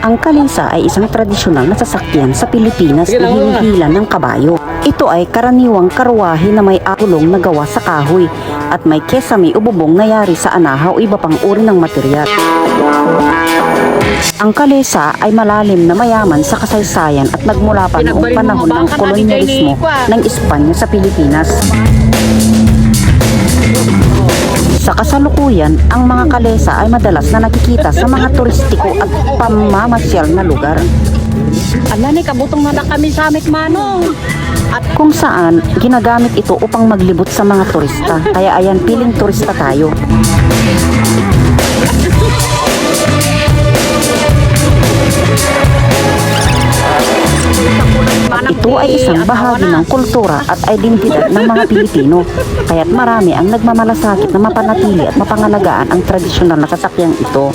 Ang kalesa ay isang tradisyonal na sasakyan sa Pilipinas na hinihila ng kabayo. Ito ay karaniwang karwahe na may akulong na gawa sa kahoy at may kesame o bubong na yari sa anahaw o iba pang uri ng materyal. Ang kalesa ay malalim na mayaman sa kasaysayan at nagmula pa noong panahon ng kolonyalismo ng Espanya sa Pilipinas. Sa kasalukuyan, ang mga kalesa ay madalas na nakikita sa mga turistiko at pamamasyal na lugar. Ala ni kabutong na kami sa amit manong. At kung saan, ginagamit ito upang maglibot sa mga turista. Kaya ayan, piling turista tayo. Ito ay isang bahagi ng kultura at identidad ng mga Pilipino, kaya't marami ang nagmamalasakit na mapanatili at mapangalagaan ang tradisyonal na sasakyang ito.